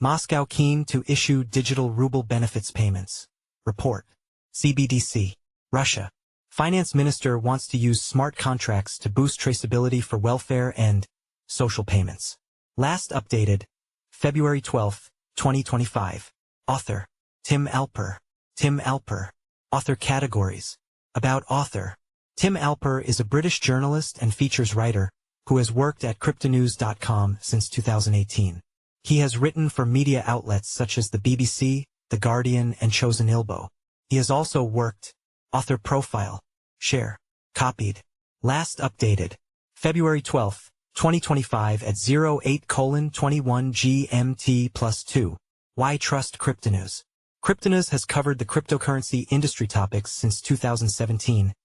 Moscow keen to issue digital ruble benefits payments. Report. CBDC. Russia. Finance minister wants to use smart contracts to boost traceability for welfare and social payments. Last updated, February 12, 2025. Author. Tim Alper. Tim Alper. Author categories. About author. Tim Alper is a British journalist and features writer who has worked at cryptonews.com since 2018. He has written for media outlets such as the BBC, The Guardian, and Chosun Ilbo. He has also worked. Author profile. Share. Copied. Last updated. February 12, 2025 at 08:21 GMT+2. Why trust Cryptonews? Cryptonews has covered the cryptocurrency industry topics since 2017,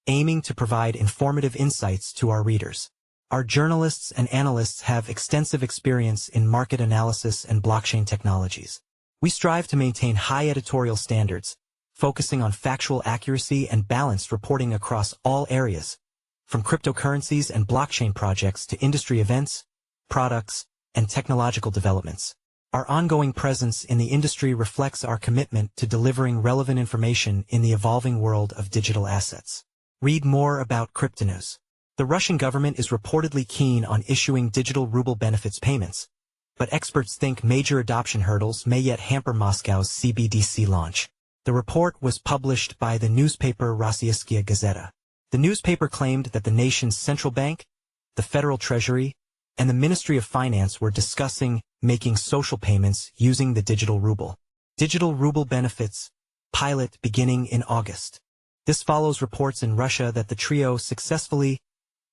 aiming to provide informative insights to our readers. Our journalists and analysts have extensive experience in market analysis and blockchain technologies. We strive to maintain high editorial standards, focusing on factual accuracy and balanced reporting across all areas, from cryptocurrencies and blockchain projects to industry events, products, and technological developments. Our ongoing presence in the industry reflects our commitment to delivering relevant information in the evolving world of digital assets. Read more about Cryptonews. The Russian government is reportedly keen on issuing digital ruble benefits payments, but experts think major adoption hurdles may yet hamper Moscow's CBDC launch. The report was published by the newspaper Rossiyskaya Gazeta. The newspaper claimed that the nation's central bank, the Federal Treasury, and the Ministry of Finance were discussing making social payments using the digital ruble. Digital ruble benefits pilot beginning in August. This follows reports in Russia that the trio successfully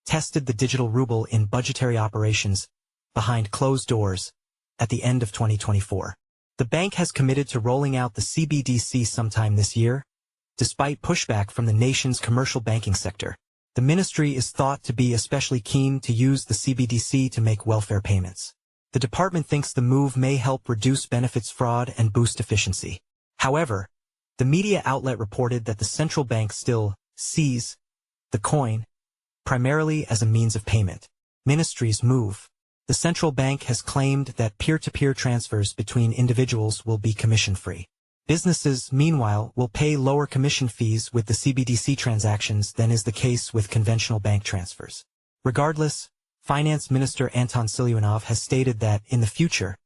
tested the digital ruble in budgetary operations behind closed doors at the end of 2024. The bank has committed to rolling out the CBDC sometime this year, despite pushback from the nation's commercial banking sector. The ministry is thought to be especially keen to use the CBDC to make welfare payments. The department thinks the move may help reduce benefits fraud and boost efficiency. However, the media outlet reported that the central bank still sees the coin primarily as a means of payment. Ministry's move. The central bank has claimed that peer-to-peer transfers between individuals will be commission-free. Businesses, meanwhile, will pay lower commission fees with the CBDC transactions than is the case with conventional bank transfers. Regardless, Finance Minister Anton Siluanov has stated that, in the future,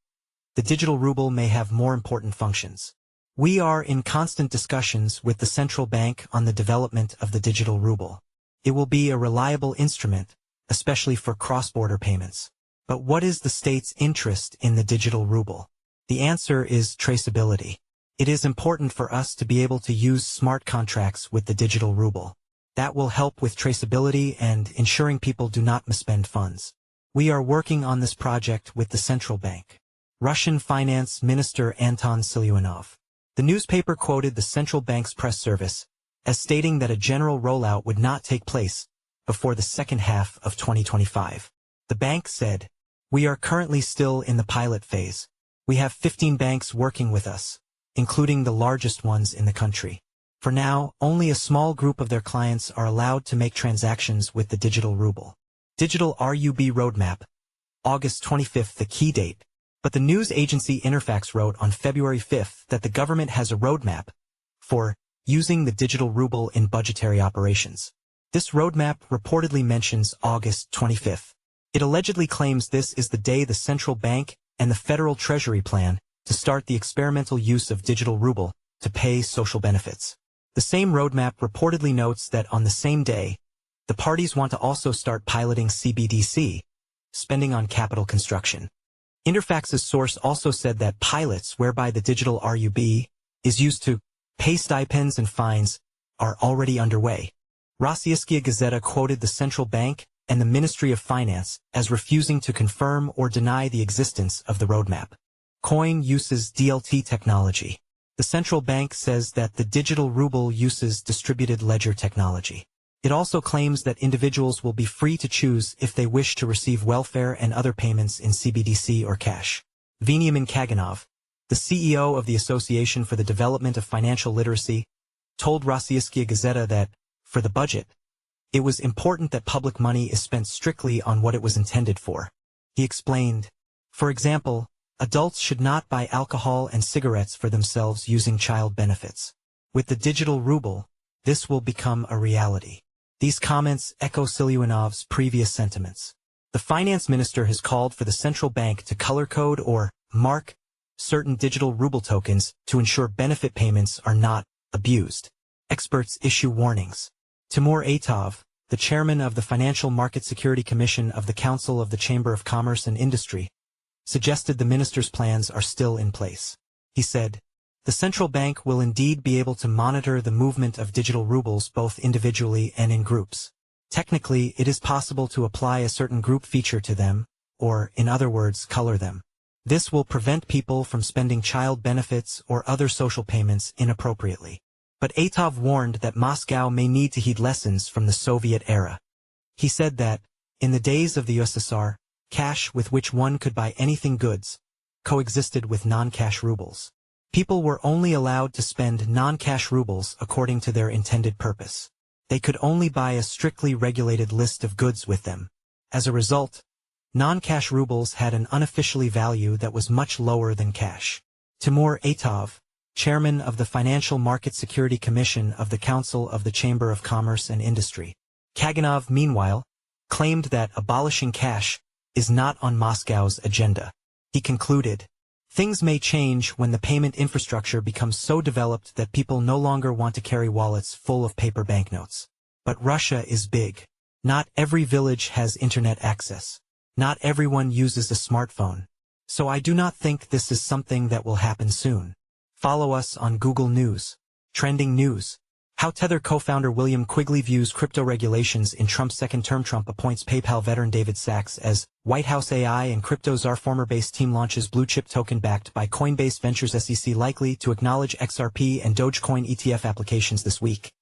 the digital ruble may have more important functions. We are in constant discussions with the central bank on the development of the digital ruble. It will be a reliable instrument, especially for cross-border payments. But what is the state's interest in the digital ruble? The answer is traceability. It is important for us to be able to use smart contracts with the digital ruble. That will help with traceability and ensuring people do not misspend funds. We are working on this project with the central bank. Russian Finance Minister Anton Siluanov. The newspaper quoted the central bank's press service as stating that a general rollout would not take place before the second half of 2025. The bank said, "We are currently still in the pilot phase. We have 15 banks working with us, including the largest ones in the country. For now, only a small group of their clients are allowed to make transactions with the digital ruble." Digital RUB roadmap. August 25th the key date. But the news agency Interfax wrote on February 5th that the government has a roadmap for using the digital ruble in budgetary operations. This roadmap reportedly mentions August 25th. It allegedly claims this is the day the central bank and the Federal Treasury plan to start the experimental use of digital ruble to pay social benefits. The same roadmap reportedly notes that on the same day, the parties want to also start piloting CBDC, spending on capital construction. Interfax's source also said that pilots whereby the digital RUB is used to pay stipends and fines are already underway. Rossiyskaya Gazeta quoted the central bank and the Ministry of Finance as refusing to confirm or deny the existence of the roadmap. Coin uses DLT technology. The central bank says that the digital ruble uses distributed ledger technology. It also claims that individuals will be free to choose if they wish to receive welfare and other payments in CBDC or cash. Veniamin Kaganov, the CEO of the Association for the Development of Financial Literacy, told Rossiyskaya Gazeta that, for the budget, it was important that public money is spent strictly on what it was intended for. He explained, for example, Adults should not buy alcohol and cigarettes for themselves using child benefits. With the digital ruble, this will become a reality. These comments echo Siluanov's previous sentiments. The finance minister has called for the central bank to color code or mark certain digital ruble tokens to ensure benefit payments are not abused. Experts issue warnings. Timur Aitov, the chairman of the Financial Market Security Commission of the Council of the Chamber of Commerce and Industry, suggested the minister's plans are still in place. He said, "The central bank will indeed be able to monitor the movement of digital rubles both individually and in groups. Technically, it is possible to apply a certain group feature to them, or, in other words, color them. This will prevent people from spending child benefits or other social payments inappropriately." But Aitov warned that Moscow may need to heed lessons from the Soviet era. He said that, in the days of the USSR, cash with which one could buy anything goods coexisted with non-cash rubles. People were only allowed to spend non-cash rubles according to their intended purpose. They could only buy a strictly regulated list of goods with them. As a result, non-cash rubles had an unofficially value that was much lower than cash. Timur Aitov, chairman of the Financial Market Security Commission of the Council of the Chamber of Commerce and Industry. Kaganov, meanwhile, claimed that abolishing cash is not on Moscow's agenda. He concluded, "Things may change when the payment infrastructure becomes so developed that people no longer want to carry wallets full of paper banknotes. But Russia is big. Not every village has internet access. Not everyone uses a smartphone. So I do not think this is something that will happen soon." Follow us on Google News. Trending news. How Tether co-founder William Quigley views crypto regulations in Trump's second term. Trump appoints PayPal veteran David Sachs as White House AI and crypto czar. Former base team launches blue chip token backed by Coinbase Ventures. SEC likely to acknowledge XRP and Dogecoin ETF applications this week.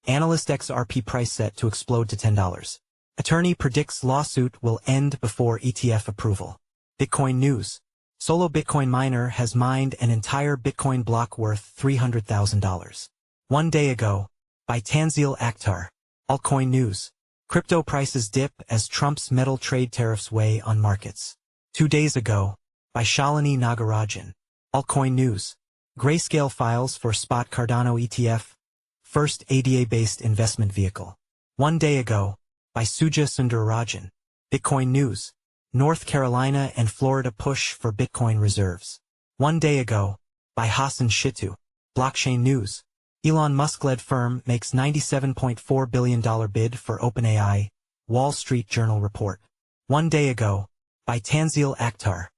Analyst XRP price set to explode to $10. Attorney predicts lawsuit will end before ETF approval. Bitcoin news. Solo Bitcoin miner has mined an entire Bitcoin block worth $300,000. One day ago, by Tanzil Akhtar. Altcoin news. Crypto prices dip as Trump's metal trade tariffs weigh on markets. 2 days ago, by Shalini Nagarajan. Altcoin news. Grayscale files for spot Cardano ETF, first ADA-based investment vehicle. 1 day ago, by Suja Sundararajan. Bitcoin news. North Carolina and Florida push for Bitcoin reserves. 1 day ago, by Hassan Shitu. Blockchain news. Elon Musk-led firm makes $97.4 billion bid for OpenAI, Wall Street Journal report. 1 day ago, by Tanzil Akhtar.